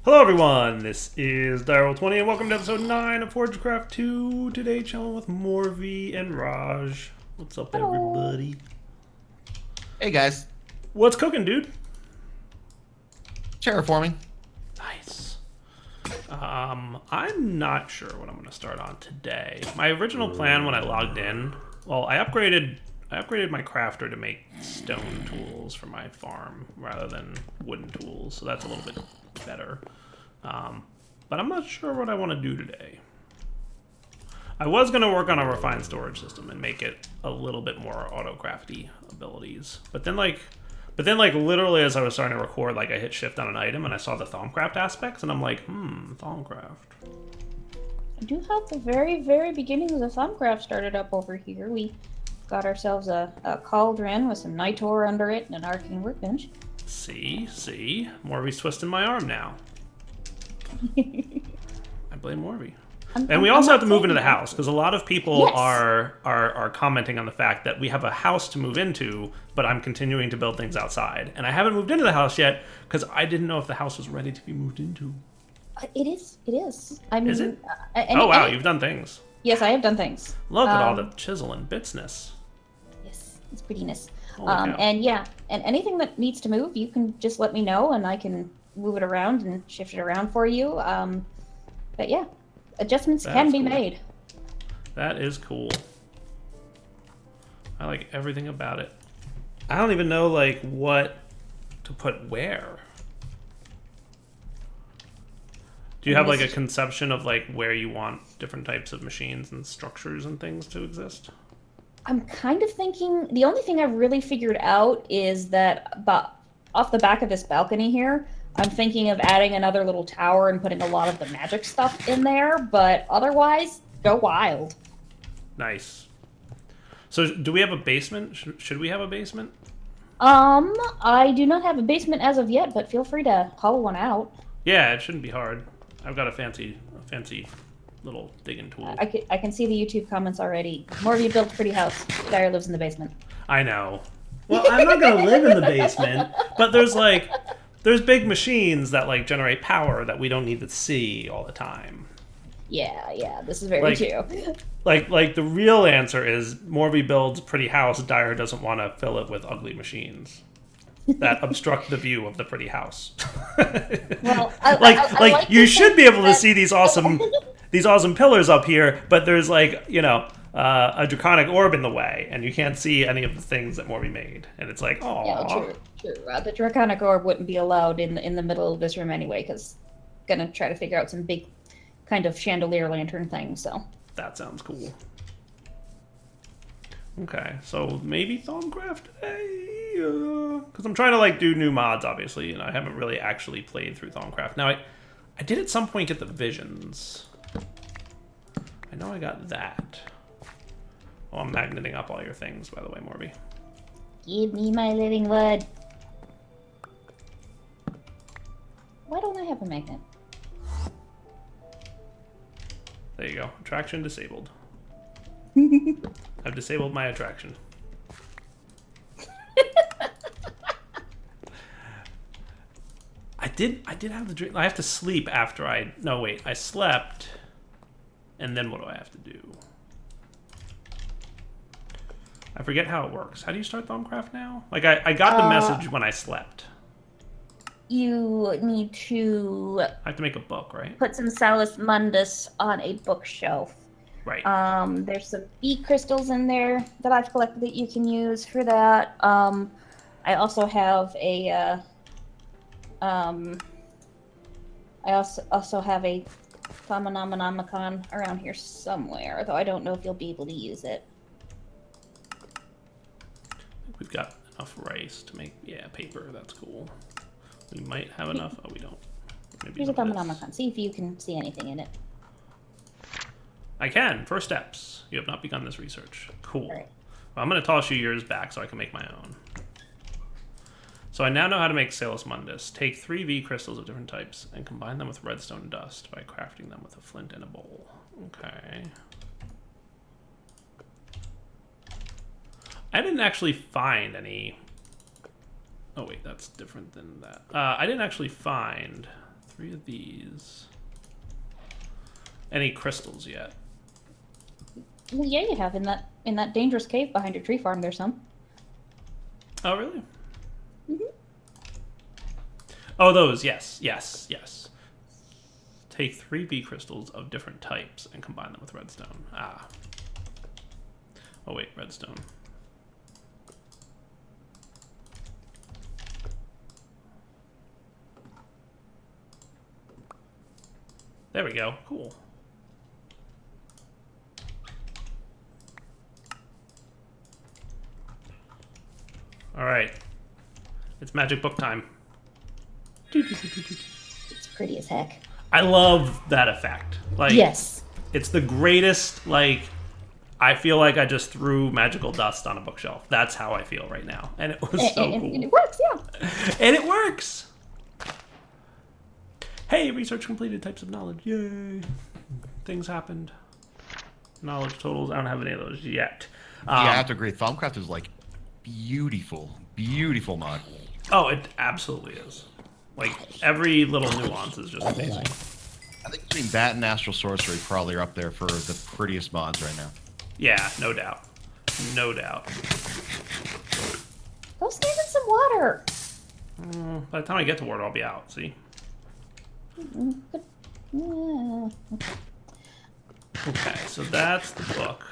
Hello everyone, this is Diroll20 and welcome to episode 9 of Forgecraft2. Today chilling with Morvi and Raj. What's up everybody? Hey guys. What's cooking, dude? Terraforming. Nice. I'm not sure what I'm going to start on today. My original plan when I logged in, well, I upgraded my crafter to make stone tools for my farm rather than wooden tools, so that's a little bit better. But I'm not sure what I want to do today. I was going to work on a refined storage system and make it a little bit more auto-crafty abilities. But then literally as I was starting to record, like I hit shift on an item and I saw the Thaumcraft aspects and I'm like, Thaumcraft. I do have the very, very beginning of the Thaumcraft started up over here. We got ourselves a Cauldron with some night ore under it and an arcane workbench. See? Morby's twisting my arm now. I blame Morby. And we also have to move into the house, because a lot of people are commenting on the fact that we have a house to move into, but I'm continuing to build things outside. And I haven't moved into the house yet, because I didn't know if the house was ready to be moved into. It is. I mean, is it? Oh wow, you've done things. Yes, I have done things. Look at all the chisel and bitsness. Yes, it's prettiness. Cow. And anything that needs to move, you can just let me know, and I can move it around and shift it around for you. But yeah, adjustments can be made. That is cool. I like everything about it. I don't even know like what to put where. Do you have like a conception of like where you want different types of machines and structures and things to exist? I'm kind of thinking, the only thing I've really figured out is that off the back of this balcony here, I'm thinking of adding another little tower and putting a lot of the magic stuff in there, but otherwise, go wild. Nice. So do we have a basement? Should we have a basement? I do not have a basement as of yet, but feel free to hollow one out. Yeah, it shouldn't be hard. I've got a fancy little digging tool. I can see the YouTube comments already. More of you built a pretty house. Dyer lives in the basement. I know. Well, I'm not gonna live in the basement, but there's big machines that like generate power that we don't need to see all the time. Yeah, this is very true. Like the real answer is Morby builds a pretty house, Dyer doesn't want to fill it with ugly machines that obstruct the view of the pretty house. Well, you should be able to see these awesome pillars up here, but there's like, a draconic orb in the way, and you can't see any of the things that Morby made. And it's like, oh. Yeah, true. The draconic orb wouldn't be allowed in the middle of this room anyway, because gonna try to figure out some big kind of chandelier lantern thing, so. That sounds cool. Okay, so maybe Thaumcraft today? Because I'm trying to like do new mods, obviously, and I haven't really actually played through Thaumcraft. Now, I did at some point get the visions. I know I got that. Oh, I'm magneting up all your things, by the way, Morby. Give me my living wood. Why don't I have a magnet? There you go. Attraction disabled. I've disabled my attraction. I did have the dream. I have to sleep after I slept. And then what do I have to do? I forget how it works. How do you start Thaumcraft now? Like, I got the message when I slept. You need to... I have to make a book, right? Put some Salus Mundus on a bookshelf. Right. There's some bee crystals in there that I've collected that you can use for that. I also have a... I also have a Phenomenomicon around here somewhere, though I don't know if you'll be able to use it. We've got enough rice to make, paper. That's cool. We might have enough. Oh, we don't. Maybe here's a Phenomenomicon. See if you can see anything in it. I can. First steps. You have not begun this research. Cool. Right. Well, I'm going to toss you yours back so I can make my own. So I now know how to make Salus Mundus. Take 3 V crystals of different types and combine them with redstone dust by crafting them with a flint and a bowl. Okay. I didn't actually find any... Oh wait, that's different than that. I didn't actually find 3 of these. Any crystals yet? Well, yeah, you have in that dangerous cave behind your tree farm. There's some. Oh, really? Mm-hmm. Oh, those. Yes, yes, yes. Take 3 bee crystals of different types and combine them with redstone. Ah. Oh, wait, redstone. There we go. Cool. All right. It's magic book time. It's pretty as heck. I love that effect. Like, Yes. It's the greatest, like, I feel like I just threw magical dust on a bookshelf. That's how I feel right now. And it was so cool. And it works, yeah. And it works! Hey, research completed, types of knowledge. Yay. Things happened. Knowledge totals, I don't have any of those yet. Yeah, I have to agree. Thaumcraft is like beautiful, beautiful mod. Oh, it absolutely is. Like, every little nuance is just amazing. I think between that and Astral Sorcery probably are up there for the prettiest mods right now. Yeah, no doubt. No doubt. Go stand in some water. By the time I get to water, I'll be out, see? Yeah. Okay, so that's the book.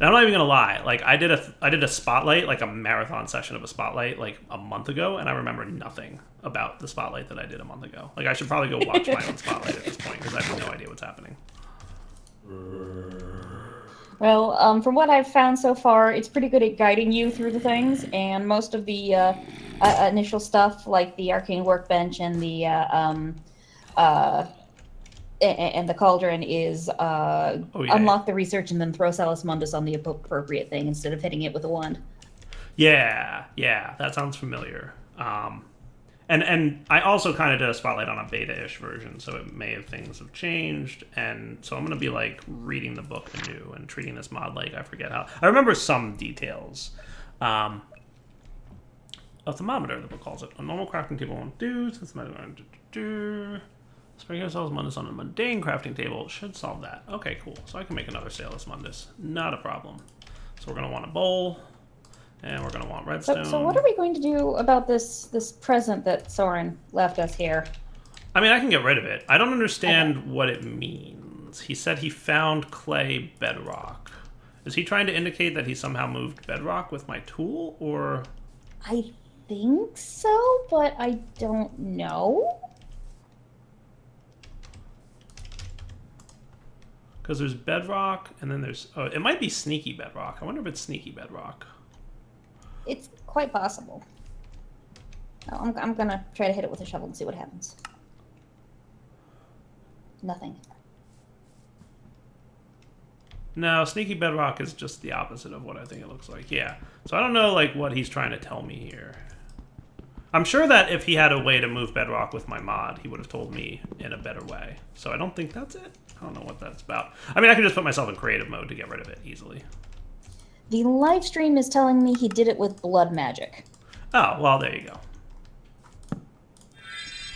Now, I'm not even gonna lie. Like, I did a spotlight, like a marathon session of a spotlight, like a month ago, and I remember nothing about the spotlight that I did a month ago. Like, I should probably go watch my own spotlight at this point because I have no idea what's happening. Well, from what I've found so far, it's pretty good at guiding you through the things, and most of the initial stuff, like the arcane workbench and the Cauldron, is unlock the research and then throw Salus Mundus on the appropriate thing instead of hitting it with a wand. Yeah, that sounds familiar. And I also kind of did a spotlight on a beta-ish version, so things have changed, and so I'm going to be, like, reading the book anew and treating this mod like I forget how. I remember some details. A thermometer, the book calls it. A normal crafting table won't do, since Sprinkling Salus Mundus on a mundane crafting table should solve that. Okay, cool. So I can make another Salus Mundus. Not a problem. So we're going to want a bowl. And we're going to want redstone. So what are we going to do about this present that Soren left us here? I mean, I can get rid of it. I don't understand what it means. He said he found clay bedrock. Is he trying to indicate that he somehow moved bedrock with my tool, or...? I think so, but I don't know. Because there's bedrock, and then there's... Oh, it might be sneaky bedrock. I wonder if it's sneaky bedrock. It's quite possible. Oh, I'm gonna try to hit it with a shovel and see what happens. Nothing. No, sneaky bedrock is just the opposite of what I think it looks like. Yeah. So I don't know, like, what he's trying to tell me here. I'm sure that if he had a way to move bedrock with my mod, he would have told me in a better way. So I don't think that's it. I don't know what that's about. I mean, I could just put myself in creative mode to get rid of it easily. The live stream is telling me he did it with blood magic. Oh, well, there you go.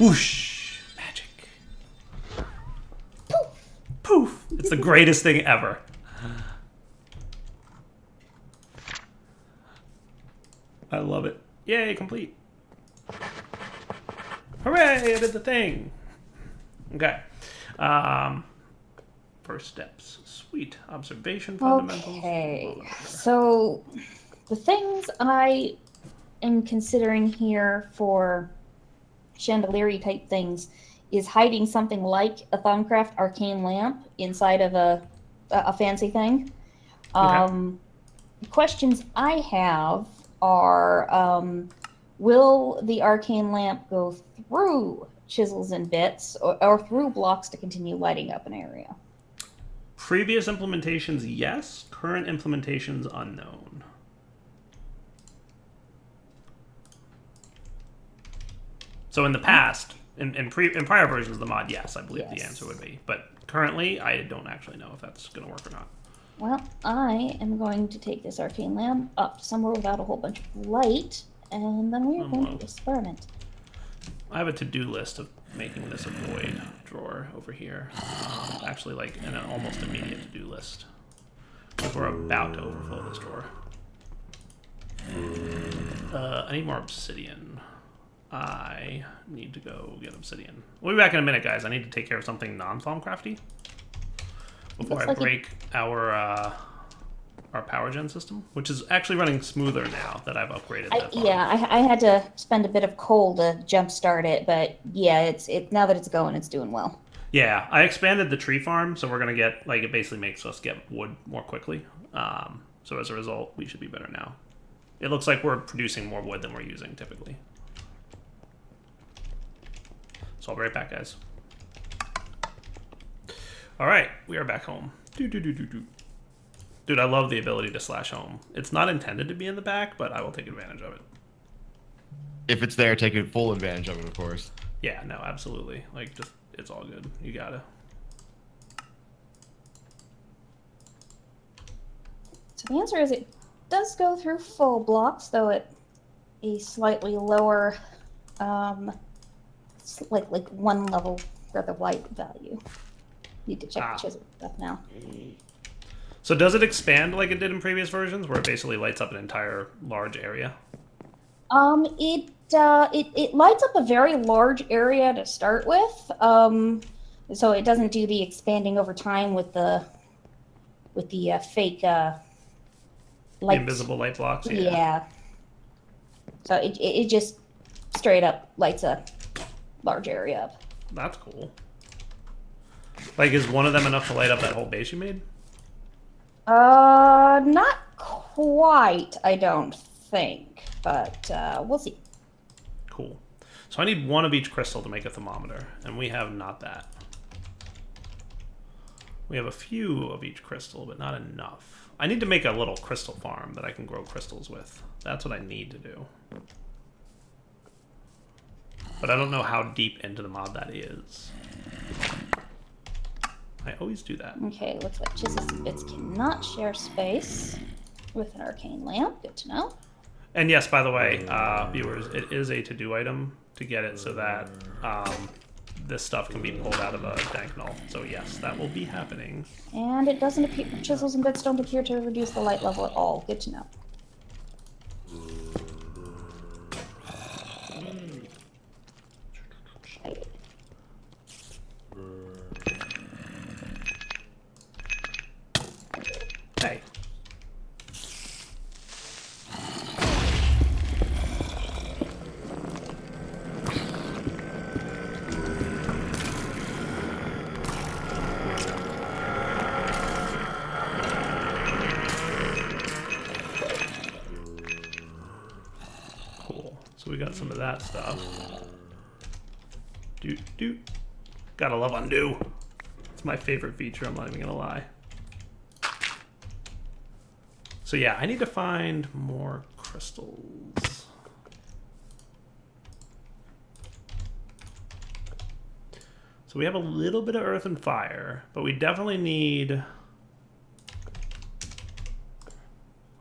Whoosh! Magic. Poof! Poof! It's the greatest thing ever. I love it. Yay, complete. Hooray, I did the thing. Okay. First steps. Sweet. Observation fundamentals. Okay. So the things I am considering here for chandelier type things is hiding something like a Thaumcraft arcane lamp inside of a fancy thing. Okay. Questions I have are, will the arcane lamp go through chisels and bits or through blocks to continue lighting up an area? Previous implementations, yes. Current implementations, unknown. So in the past, in prior versions of the mod, yes, I believe the answer would be. But currently, I don't actually know if that's going to work or not. Well, I am going to take this arcane lamp up somewhere without a whole bunch of light, and then we are going to experiment. I have a to-do list of making this a void drawer over here. Actually, like an almost immediate to-do list. Because we're about to overflow this drawer. I need more obsidian. I need to go get obsidian. We'll be back in a minute, guys. I need to take care of something non-Thaumcrafty before I break our power gen system, which is actually running smoother now that I've upgraded that farm. Yeah, I had to spend a bit of coal to jumpstart it, but yeah, it's now that it's going, it's doing well. Yeah, I expanded the tree farm, so we're gonna get like it basically makes us get wood more quickly. So as a result, we should be better now. It looks like we're producing more wood than we're using typically. So I'll be right back, guys. All right, we are back home. Dude, I love the ability to slash home. It's not intended to be in the back, but I will take advantage of it. If it's there, take full advantage of it, of course. Yeah, no, absolutely. Like, just, it's all good. You gotta. So the answer is it does go through full blocks, though at a slightly lower, like one level for the white value. Need to check the chisel stuff now. So does it expand like it did in previous versions, where it basically lights up an entire large area? It lights up a very large area to start with. So it doesn't do the expanding over time with the fake light. The invisible light blocks. Yeah. So it just straight up lights a large area up. That's cool. Like, is one of them enough to light up that whole base you made? Not quite, I don't think, but we'll see. Cool. So I need one of each crystal to make a thermometer, and we have not that. We have a few of each crystal, but not enough. I need to make a little crystal farm that I can grow crystals with. That's what I need to do. But I don't know how deep into the mod that is. I always do that. Okay, looks like chisels and bits cannot share space with an arcane lamp. Good to know. And yes, by the way, viewers, it is a to-do item to get it so that this stuff can be pulled out of a dank null. So yes, that will be happening. And it doesn't appear, chisels and bits don't appear to reduce the light level at all. Good to know. Hey. Cool. So we got some of that stuff. Doot. Gotta love undo. It's my favorite feature, I'm not even gonna lie. So yeah, I need to find more crystals. So we have a little bit of earth and fire, but we definitely need...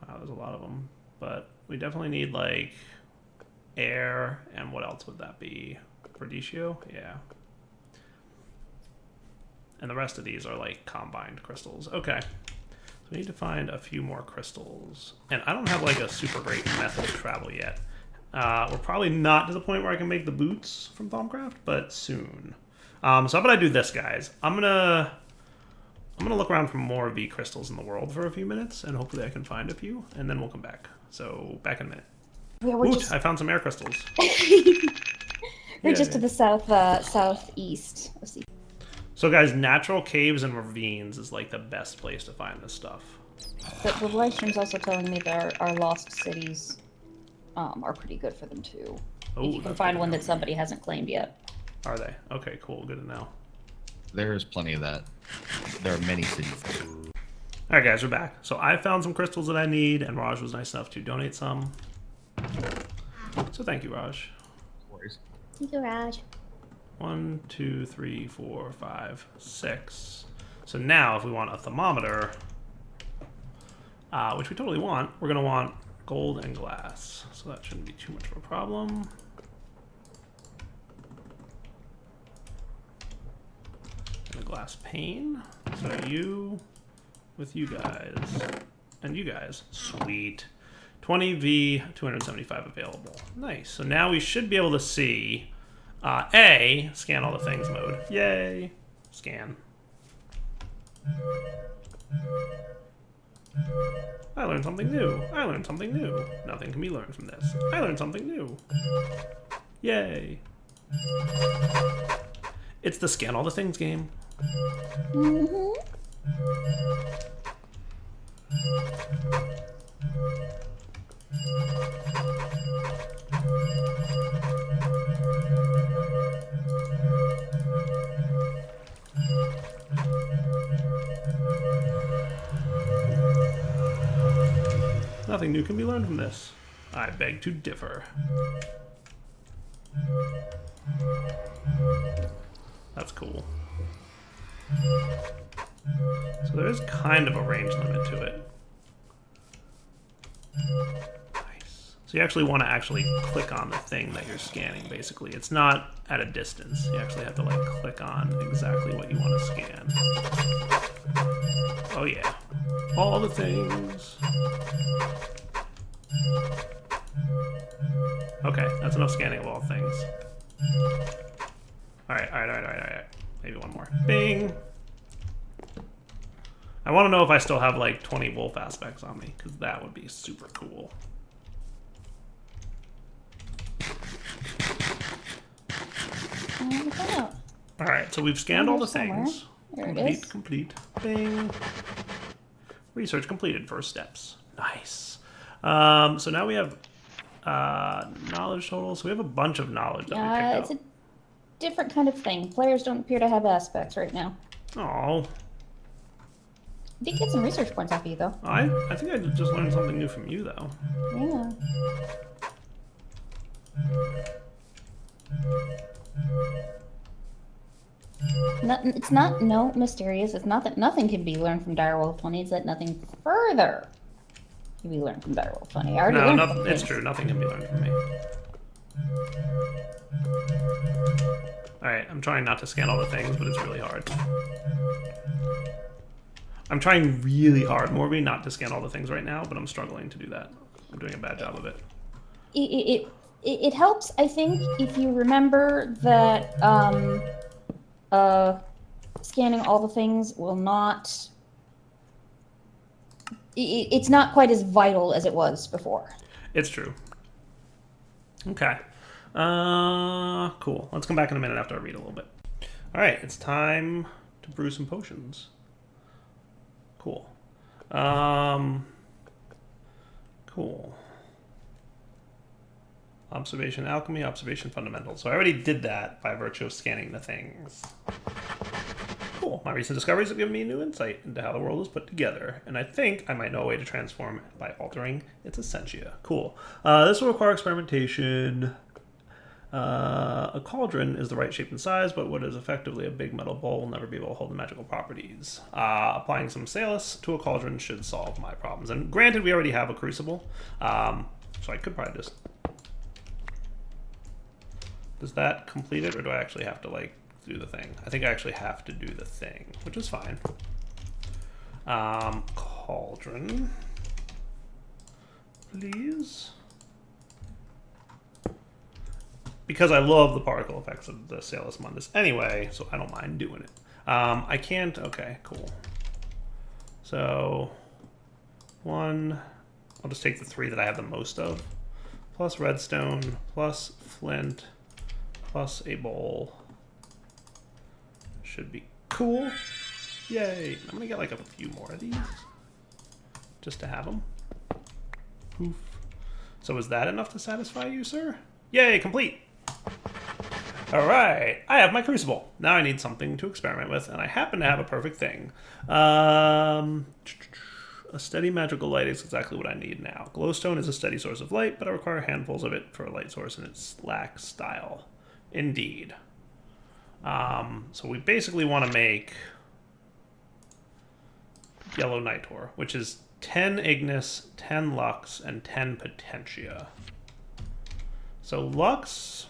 Wow, there's a lot of them. But we definitely need, like, air, and what else would that be? Verdicio? Yeah. And the rest of these are, like, combined crystals. Okay. We need to find a few more crystals. And I don't have like a super great method of travel yet. We're probably not to the point where I can make the boots from Thaumcraft, but soon. So how about I do this, guys? I'm gonna look around for more V crystals in the world for a few minutes, and hopefully I can find a few, and then we'll come back. So back in a minute. Yeah, I found some air crystals. We're just to the southeast. Let's see. So guys, natural caves and ravines is like the best place to find this stuff. But the live stream's also telling me that our lost cities are pretty good for them too. Oh, if you can find one that somebody hasn't claimed yet. Are they? Okay, cool. Good to know. There's plenty of that. There are many cities. Alright guys, we're back. So I found some crystals that I need, and Raj was nice enough to donate some. So thank you, Raj. No worries. Thank you, Raj. 1, 2, 3, 4, 5, 6. So now, if we want a thermometer, which we totally want, we're going to want gold and glass. So that shouldn't be too much of a problem. glass pane. So you with you guys. And you guys. Sweet. 20V, 275 available. Nice. So now we should be able to see A, scan all the things mode. Yay. Scan. I learned something new. I learned something new. Nothing can be learned from this. I learned something new. Yay. It's the scan all the things game. Mm-hmm. Nothing new can be learned from this. I beg to differ. That's cool. So there is kind of a range limit to it. Nice. So you actually want to actually click on the thing that you're scanning, basically. It's not at a distance. You actually have to like click on exactly what you want to scan. Oh yeah. All the things. Okay, that's enough scanning of all things. Alright. Maybe one more. Bing! I want to know if I still have like 20 wolf aspects on me, because that would be super cool. Alright, so we've scanned all the things. Complete. Bing. Research completed. First steps. Nice. So now we have knowledge total. So we have a bunch of knowledge that we picked up. It's a different kind of thing. Players don't appear to have aspects right now. Oh. I did get some research points off of you, though. I think I just learned something new from you, though. Yeah. It's not mysterious. It's not that nothing can be learned from Direwolf 20. It's that nothing further can be learned from Direwolf 20. I already learned it's true. Nothing can be learned from me. Alright, I'm trying not to scan all the things, but it's really hard. I'm trying really hard, Morby, not to scan all the things right now, but I'm struggling to do that. I'm doing a bad job of it. It helps, I think, if you remember that scanning all the things will not... It's not quite as vital as it was before. It's true. Okay. Cool. Let's come back in a minute after I read a little bit. Alright, it's time to brew some potions. Cool. Cool. Observation alchemy, observation fundamentals. So I already did that by virtue of scanning the things. Cool. My recent discoveries have given me a new insight into how the world is put together, and I think I might know a way to transform it by altering its essentia. Cool. This will require experimentation. A cauldron is the right shape and size, but what is effectively a big metal bowl will never be able to hold the magical properties. Applying some Salus to a cauldron should solve my problems. And granted, we already have a crucible, so I could probably just... Does that complete it, or do I actually have to, like, do the thing? I think I actually have to do the thing, which is fine. Cauldron. Please. Because I love the particle effects of the Salus Mundus anyway, so I don't mind doing it. I can't... Okay, cool. So... I'll just take the 3 that I have the most of. Plus redstone, plus flint, plus a bowl. Should be cool. Yay. I'm gonna get like a few more of these. Just to have them. Poof. So is that enough to satisfy you, sir? Yay, complete. Alright, I have my crucible. Now I need something to experiment with, and I happen to have a perfect thing. A steady magical light is exactly what I need now. Glowstone is a steady source of light, but I require handfuls of it for a light source, and it lacks style. Indeed. So we basically want to make Yellow Nitor, which is 10 Ignis, 10 Lux, and 10 Potentia. So Lux...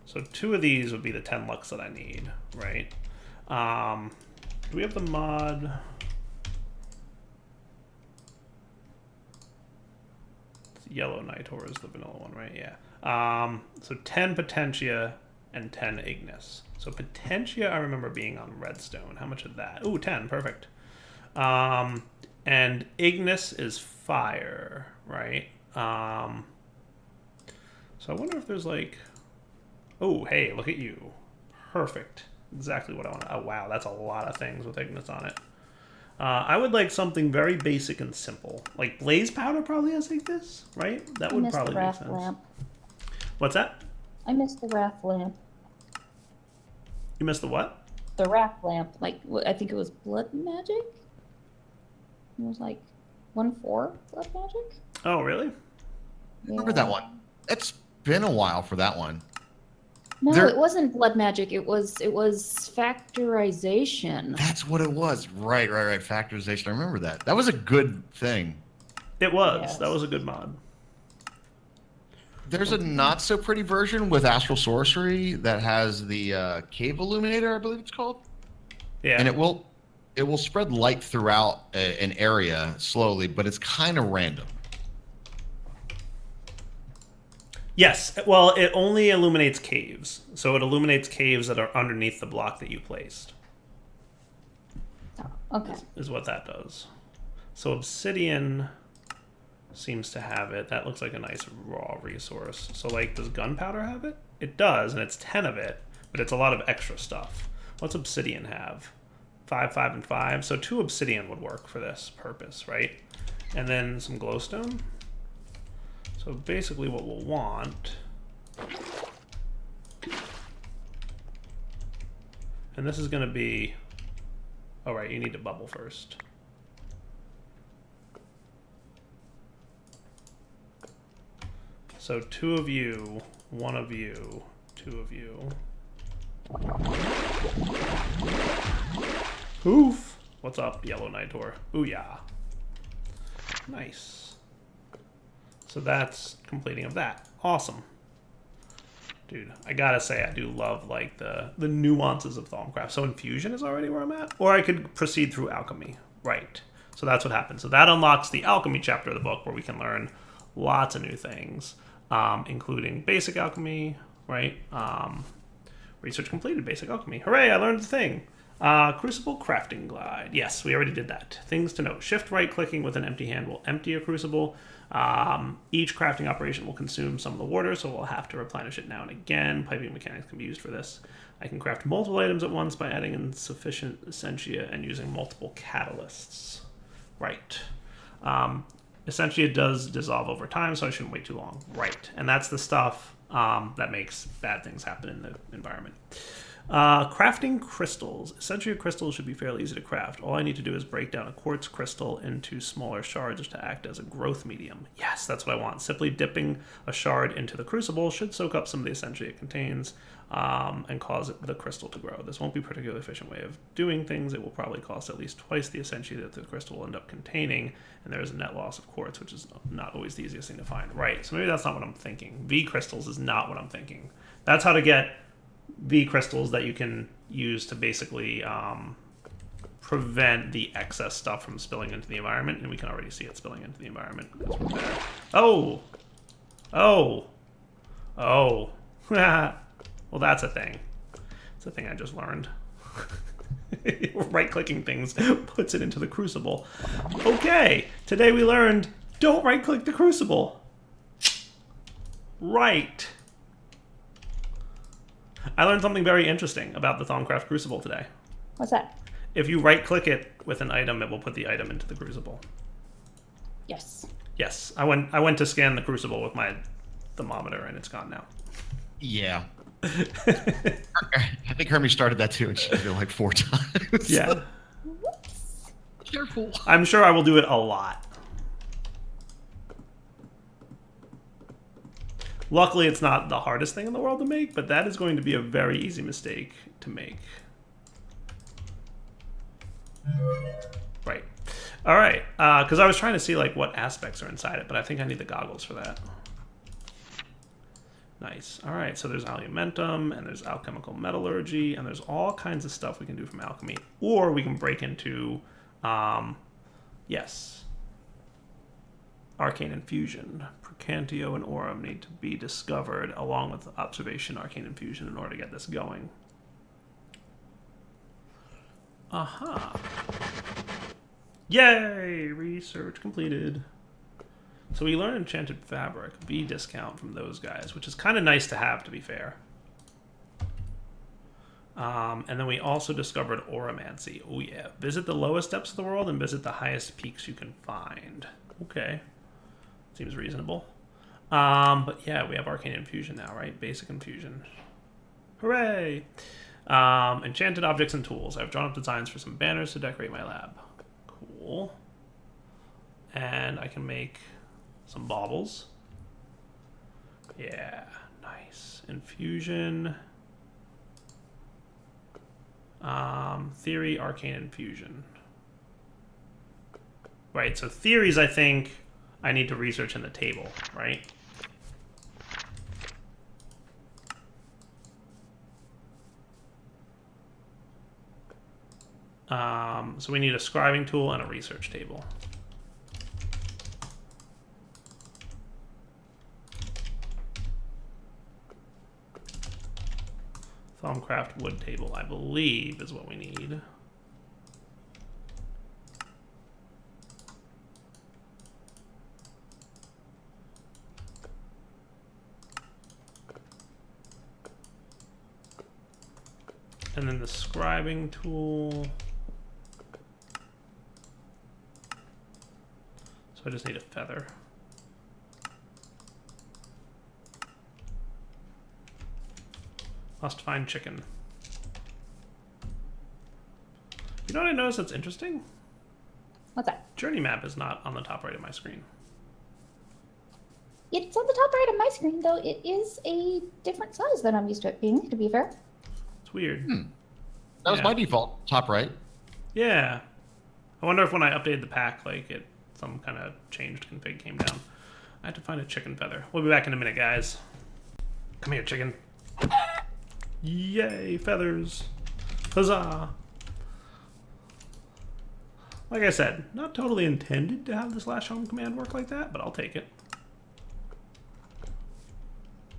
So 2 of these would be the 10 Lux that I need, right? Do we have the mod? Yellow Nitor is the vanilla one, right? Yeah. So 10 Potentia and 10 Ignis. So Potentia, I remember being on Redstone. How much of that? Ooh, 10. Perfect. And Ignis is fire, right? So I wonder if there's like... Oh, hey, look at you. Perfect. Exactly what I want. Oh, wow, that's a lot of things with Ignis on it. I would like something very basic and simple. Like Blaze Powder probably has Ignis, right? That would probably make sense. Lamp. What's that? I missed the Wrath Lamp. You missed the what? The Wrath Lamp. Like, I think it was Blood Magic? It was like 1/4 Blood Magic? Oh, really? Yeah. Remember that one? It's been a while for that one. No, it wasn't Blood Magic. It was Factorization. That's what it was. Right. Factorization. I remember that. That was a good thing. It was. Yes. That was a good mod. There's a not so pretty version with Astral Sorcery that has the Cave Illuminator, I believe it's called. Yeah. And it will spread light throughout an area slowly, but it's kind of random. Yes. Well, it only illuminates caves. So it illuminates caves that are underneath the block that you placed. Oh, okay. Is what that does. So Obsidian seems to have it. That looks like a nice raw resource. So, like, does Gunpowder have it? It does, and it's 10 of it, but it's a lot of extra stuff. What's Obsidian have? 5, 5, and 5. So 2 Obsidian would work for this purpose, right? And then some Glowstone. So basically what we'll want... And this is going to be... Oh, right, you need to bubble first. So 2 of you, 1 of you, 2 of you. Poof! What's up, Yellow Nitor? Booyah. Nice. So that's completing of that. Awesome. Dude, I gotta say, I do love, like, the nuances of Thaumcraft. So Infusion is already where I'm at? Or I could proceed through Alchemy. Right. So that's what happens. So that unlocks the Alchemy chapter of the book, where we can learn lots of new things, including Basic Alchemy, right? Research completed, Basic Alchemy. Hooray, I learned the thing. Crucible Crafting Glide. Yes, we already did that. Things to note. Shift right clicking with an empty hand will empty a crucible. Each crafting operation will consume some of the water, so we'll have to replenish it now and again. Piping mechanics can be used for this. I can craft multiple items at once by adding in sufficient essentia and using multiple catalysts. Right. Essentia does dissolve over time, so I shouldn't wait too long. Right. And that's the stuff that makes bad things happen in the environment. Crafting crystals. Essentia crystals should be fairly easy to craft. All I need to do is break down a quartz crystal into smaller shards to act as a growth medium. Yes, that's what I want. Simply dipping a shard into the crucible should soak up some of the essentia it contains and cause the crystal to grow. This won't be a particularly efficient way of doing things. It will probably cost at least twice the essentia that the crystal will end up containing, and there is a net loss of quartz, which is not always the easiest thing to find. Right, so maybe that's not what I'm thinking. V crystals is not what I'm thinking. That's how to get V crystals that you can use to basically prevent the excess stuff from spilling into the environment, and we can already see it spilling into the environment. Oh! Oh! Oh! Well, that's a thing. It's a thing I just learned. Right-clicking things puts it into the crucible. Okay! Today we learned, don't right-click the crucible. Right. I learned something very interesting about the Thaumcraft Crucible today. What's that? If you right-click it with an item, it will put the item into the crucible. Yes. Yes, I went to scan the crucible with my thermometer, and it's gone now. Yeah. I think Hermie started that too, and she did it like 4 times. Yeah. Whoops. Careful. I'm sure I will do it a lot. Luckily, it's not the hardest thing in the world to make, but that is going to be a very easy mistake to make. Right. All right. Because I was trying to see like what aspects are inside it, but I think I need the goggles for that. Nice. All right, so there's alumentum, and there's alchemical metallurgy, and there's all kinds of stuff we can do from alchemy. Or we can break into, yes, Arcane Infusion. Procantio and Aurum need to be discovered, along with Observation, Arcane Infusion, in order to get this going. Aha. Yay! Research completed. So we learned Enchanted Fabric, V discount from those guys, which is kind of nice to have, to be fair. And then we also discovered Auramancy. Oh yeah. Visit the lowest depths of the world and visit the highest peaks you can find. Okay. Seems reasonable. But yeah, we have Arcane Infusion now, right? Basic Infusion. Hooray! Enchanted objects and tools. I've drawn up designs for some banners to decorate my lab. Cool. And I can make some baubles. Yeah, nice. Infusion. Theory, Arcane Infusion. Right, so theories, I think I need to research in the table, right? So we need a scribing tool and a research table. Thaumcraft wood table, I believe, is what we need. And then the scribing tool. So I just need a feather. Must find chicken. You know what I noticed that's interesting? What's that? Journey map is not on the top right of my screen. It's on the top right of my screen, though it is a different size than I'm used to it being, to be fair. It's weird. That was my default, top right. Yeah. I wonder if when I updated the pack, like, some kind of changed config came down. I had to find a chicken feather. We'll be back in a minute, guys. Come here, chicken. Yay, feathers. Huzzah. Like I said, not totally intended to have the /home command work like that, but I'll take it.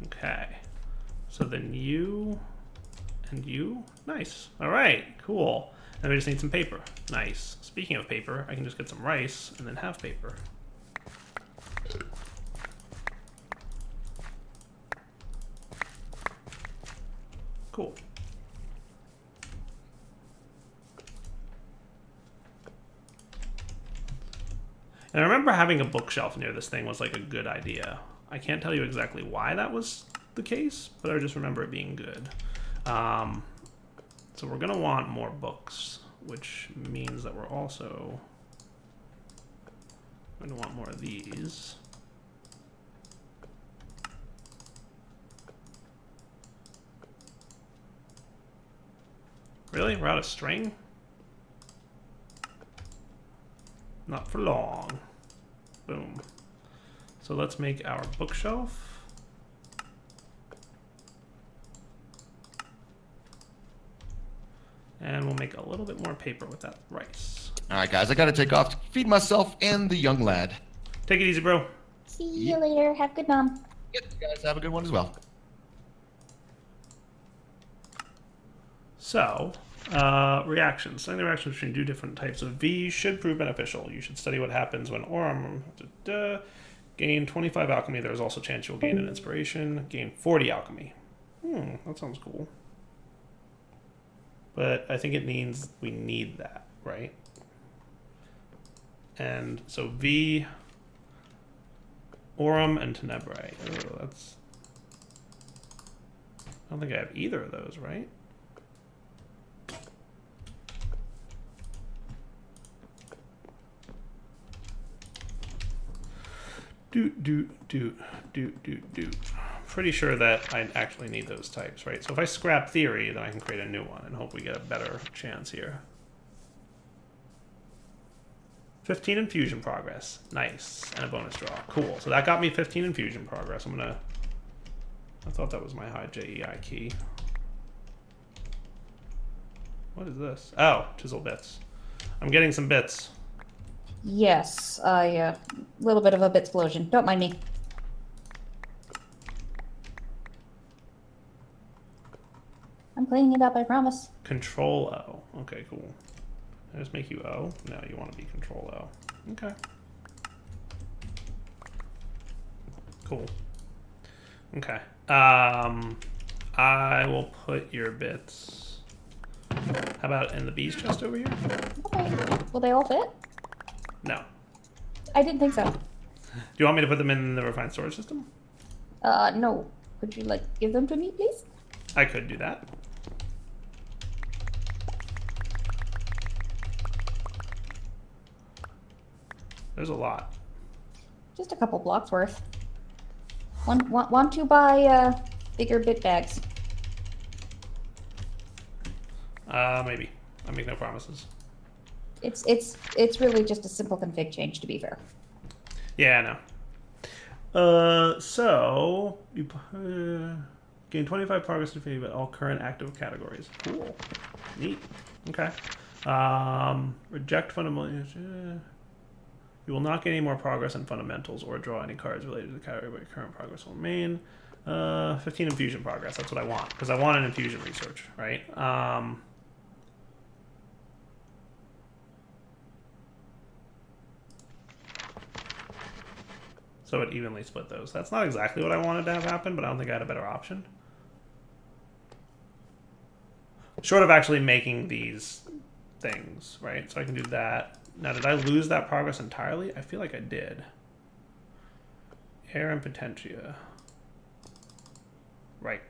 Okay. So then you and you. Nice. All right, cool. And we just need some paper. Nice. Speaking of paper, I can just get some rice and then have paper. Cool. And I remember having a bookshelf near this thing was like a good idea. I can't tell you exactly why that was the case, but I just remember it being good. So we're going to want more books, which means that we're also going to want more of these. Really? We're out of string? Not for long. Boom. So let's make our bookshelf. And we'll make a little bit more paper with that rice. All right, guys, I got to take off to feed myself and the young lad. Take it easy, bro. See you later. Have a good mom. Yep, you guys have a good one as well. So, reactions. Studying the reactions between two different types of V should prove beneficial. You should study what happens when Aurum gain 25 alchemy. There is also a chance you'll gain an inspiration. Gain 40 alchemy. That sounds cool. But I think it means we need that, right? And so V, Aurum, and Tenebrae. Oh, that's... I don't think I have either of those, right? Pretty sure that I actually need those types, right? So if I scrap theory, then I can create a new one and hope we get a better chance here. 15 infusion progress. Nice. And a bonus draw. Cool. So that got me 15 infusion progress. I'm I thought that was my high JEI key. What is this? Oh, chisel bits. I'm getting some bits. Yes, a little bit of a bit explosion. Don't mind me. I'm cleaning it up, I promise. Control O. Okay, cool. Can I just make you O? No, you want to be Control O. Okay. Cool. Okay. I will put your bits. How about in the bees chest over here? Okay. Will they all fit? No. I didn't think so. Do you want me to put them in the refined storage system? No. Could you, like, give them to me, please? I could do that. There's a lot. Just a couple blocks worth. Want to buy bigger bit bags? Maybe. I make no promises. It's really just a simple config change, to be fair. Yeah, I know. So you gain 25 progress to defeat all current active categories. Cool. Neat. Okay. Reject fundamentals. You will not gain any more progress in fundamentals or draw any cards related to the category, but your current progress will remain. 15 infusion progress. That's what I want, because I want an infusion research, right? So it evenly split those. That's not exactly what I wanted to have happen, but I don't think I had a better option. Short of actually making these things, right? So I can do that. Now, did I lose that progress entirely? I feel like I did. Air and Potentia. Right.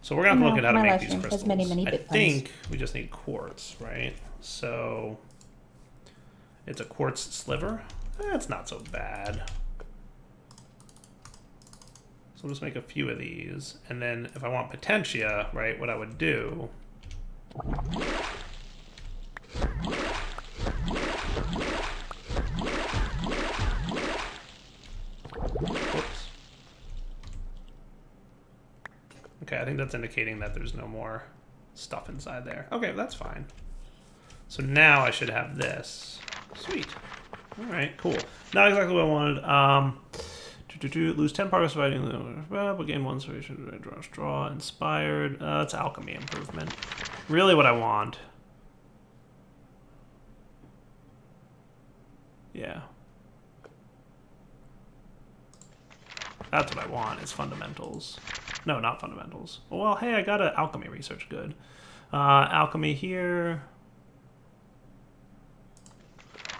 So we're going to have to look at how to make these crystals. I think we just need quartz, right? So it's a quartz sliver. That's not so bad. So I'll just make a few of these. And then if I want Potentia, right, what I would do... Whoops. Okay, I think that's indicating that there's no more stuff inside there. Okay, that's fine. So now I should have this. Sweet. All right, cool. Not exactly what I wanted. Lose 10 progress fighting, but gain 1 solution. Draw. Inspired. That's alchemy improvement. Really what I want. Yeah. That's what I want, is fundamentals. No, not fundamentals. Well, hey, I got an alchemy research. Good. Alchemy here.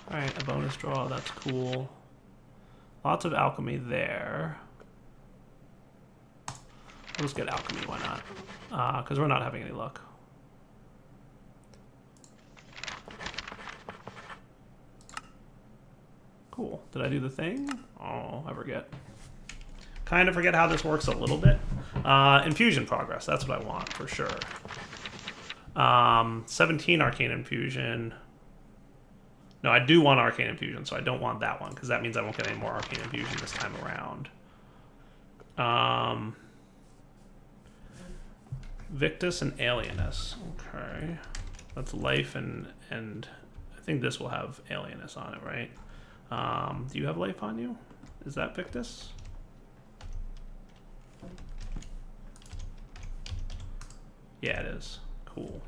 Alright, a bonus draw. That's cool. Lots of alchemy there. Let's get alchemy, why not? Because we're not having any luck. Cool. Did I do the thing? Oh, I forget. Kind of forget how this works a little bit. Infusion progress, that's what I want, for sure. 17 Arcane Infusion. No, I do want Arcane Infusion, so I don't want that one, because that means I won't get any more Arcane Infusion this time around. Victus and Alienus. Okay. That's life and I think this will have Alienus on it, right? Do you have life on you? Is that Victus? Yeah, it is. Cool.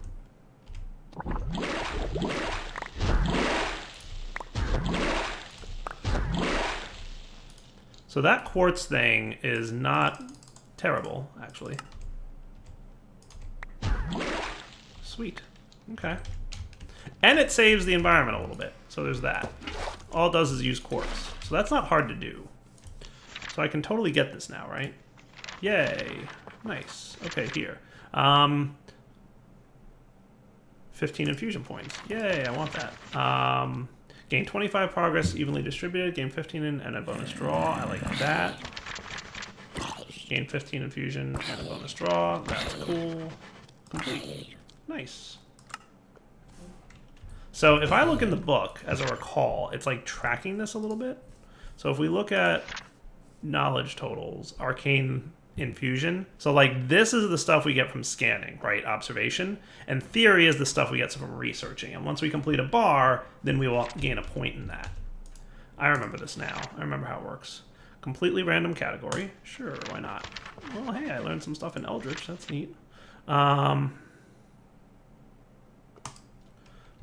So that quartz thing is not terrible, actually. Sweet. Okay. And it saves the environment a little bit, so there's that. All it does is use quartz. So that's not hard to do. So I can totally get this now, right? Yay. Nice. Okay, here. 15 infusion points. Yay, I want that. Gain 25 progress evenly distributed. Gain 15 and a bonus draw. I like that. Gain 15 infusion and a bonus draw. That's cool. Complete. Nice. So if I look in the book, as I recall, it's like tracking this a little bit. So if we look at knowledge totals, arcane Infusion. So like this is the stuff we get from scanning, right? Observation. And theory is the stuff we get from researching. And once we complete a bar, then we will gain a point in that. I remember this now. I remember how it works. Completely random category. Sure, why not? Well, hey, I learned some stuff in Eldritch. That's neat.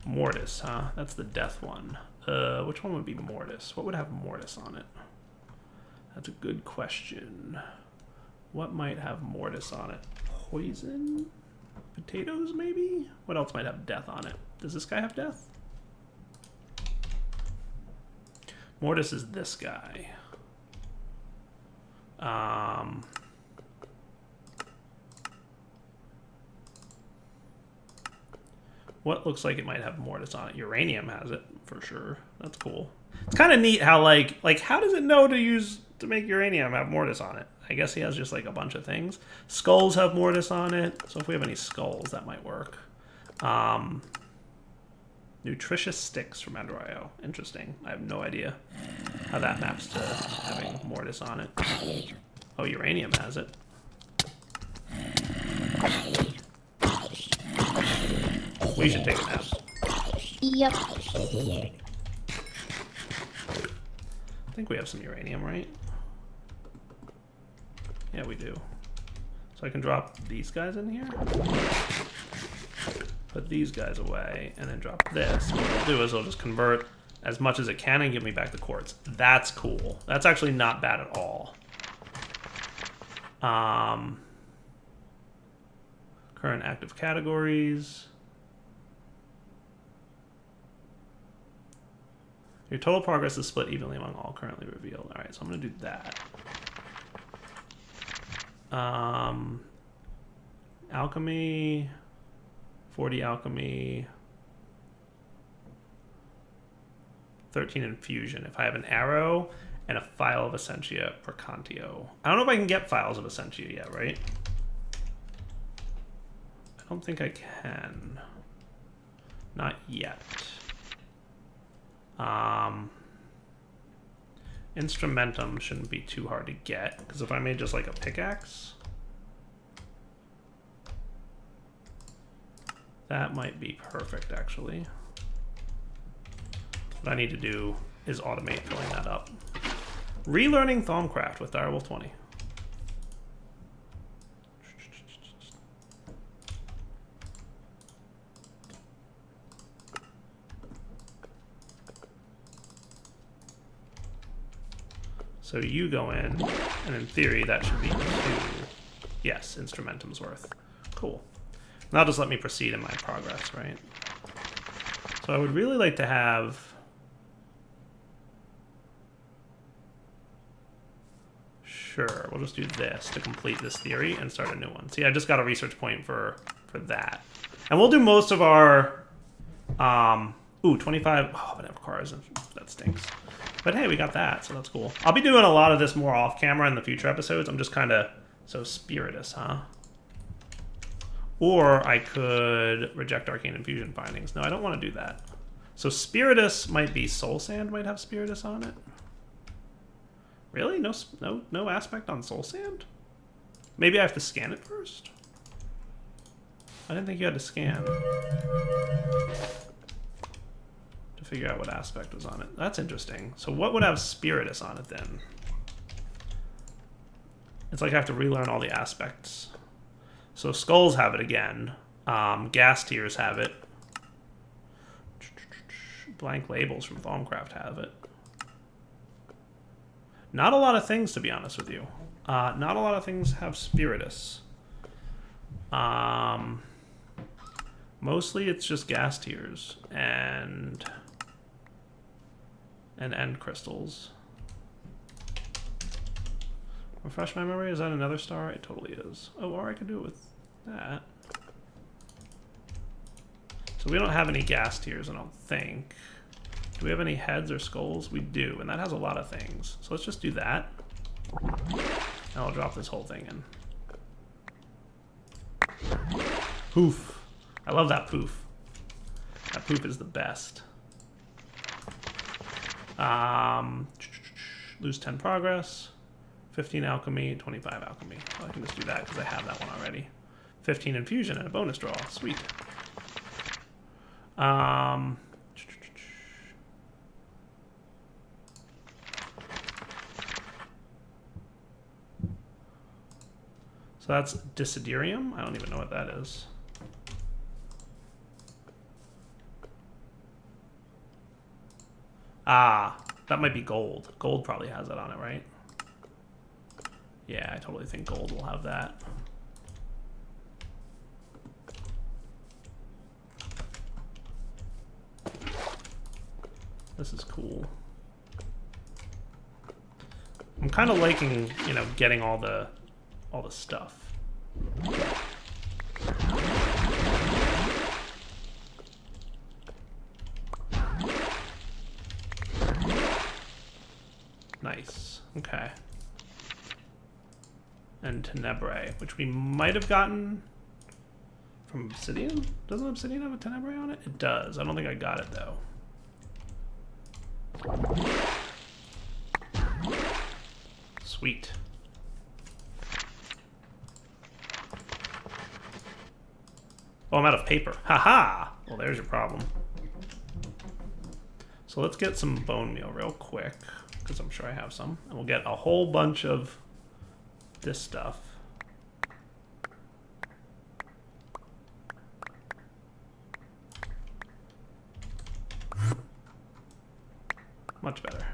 Mortis, huh? That's the death one. Which one would be Mortis? What would have Mortis on it? That's a good question. What might have Mortis on it? Poison? Potatoes, maybe? What else might have death on it? Does this guy have death? Mortis is this guy. What looks like it might have Mortis on it? Uranium has it, for sure. That's cool. It's kind of neat how, like, how does it know to make uranium have Mortis on it? I guess he has just, like, a bunch of things. Skulls have Mortis on it, so if we have any skulls, that might work. Nutritious sticks from Ender.io. Interesting. I have no idea how that maps to having Mortis on it. Oh, uranium has it. We should take a nap. Yep. I think we have some uranium, right? Yeah, we do. So I can drop these guys in here. Put these guys away, and then drop this. What it'll do is it'll just convert as much as it can and give me back the quartz. That's cool. That's actually not bad at all. Current active categories. Your total progress is split evenly among all currently revealed. All right, so I'm going to do that. Alchemy, 40 alchemy, 13 infusion. If I have an arrow and a file of Essentia per Contio. I don't know if I can get files of Essentia yet, right? I don't think I can. Not yet. Instrumentum shouldn't be too hard to get, because if I made just like a pickaxe, that might be perfect actually. What I need to do is automate filling that up. Relearning Thaumcraft with Direwolf 20. So you go in, and in theory that should be 2. Yes, Instrumentum's worth. Cool. And that'll just let me proceed in my progress, right? So I would really like to have... Sure, we'll just do this to complete this theory and start a new one. See, I just got a research point for that. And we'll do most of our... 25... Oh, but it requires... That stinks. But hey, we got that, so that's cool. I'll be doing a lot of this more off-camera in the future episodes. I'm just kind of so spiritus, huh? Or I could reject Arcane Infusion findings. No, I don't want to do that. So spiritus might be Soul Sand might have spiritus on it. Really? No aspect on Soul Sand? Maybe I have to scan it first? I didn't think you had to scan to figure out what aspect was on it. That's interesting. So what would have spiritus on it then? It's like I have to relearn all the aspects. So skulls have it again. Gas tiers have it. Blank labels from Thaumcraft have it. Not a lot of things, to be honest with you. Not a lot of things have spiritus. Mostly it's just gas tiers and end crystals. Refresh my memory, is that another star? It totally is. Oh, or I could do it with that. So we don't have any gas tiers, I don't think. Do we have any heads or skulls? We do, and that has a lot of things. So let's just do that. And I'll drop this whole thing in. Poof. I love that poof. That poof is the best. Lose 10 progress. 15 alchemy, 25 alchemy. Well, I can just do that because I have that one already. 15 infusion and a bonus draw. Sweet. So that's Desiderium. I don't even know what that is. Ah, that might be gold. Gold probably has that on it, right? Yeah, I totally think gold will have that. This is cool. I'm kind of liking, you know, getting all the stuff. Nice. Okay. And Tenebrae, which we might have gotten from Obsidian. Doesn't Obsidian have a Tenebrae on it? It does. I don't think I got it though. Sweet. Oh, I'm out of paper. Haha! Well, there's your problem. So let's get some bone meal real quick, because I'm sure I have some. And we'll get a whole bunch of this stuff. Much better.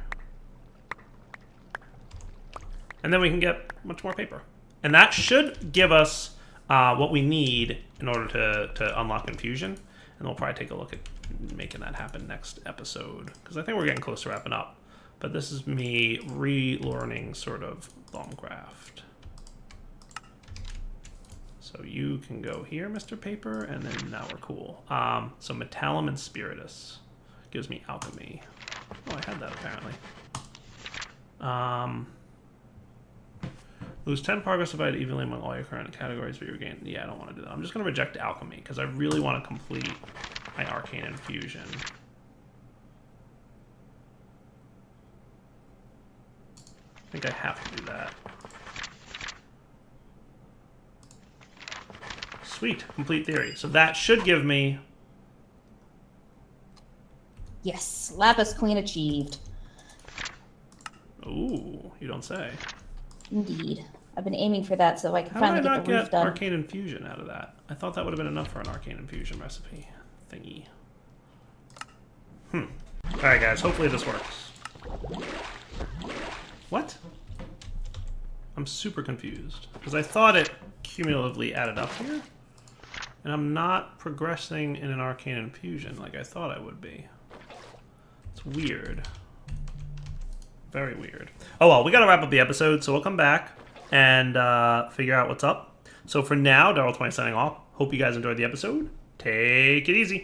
And then we can get much more paper. And that should give us what we need in order to unlock Infusion. And we'll probably take a look at making that happen next episode, because I think we're getting close to wrapping up. But this is me relearning sort of Thaumcraft. So you can go here, Mr. Paper, and then now we're cool. So Metallum and Spiritus gives me alchemy. Oh, I had that apparently. Lose 10 progress divided evenly among all your current categories for your gain. Yeah, I don't want to do that. I'm just going to reject alchemy because I really want to complete my Arcane Infusion. I think I have to do that. Sweet, complete theory. So that should give me... Yes, Lapis Queen achieved. Ooh, you don't say. Indeed. I've been aiming for that so I can How finally did I get the not roof get done. Arcane Infusion out of that? I thought that would have been enough for an Arcane Infusion recipe thingy. Alright guys, hopefully this works. What? I'm super confused. Because I thought it cumulatively added up here. And I'm not progressing in an Arcane Infusion like I thought I would be. It's weird. Very weird. Oh well, we gotta wrap up the episode, so we'll come back and figure out what's up. So for now, Darryl20 signing off. Hope you guys enjoyed the episode. Take it easy.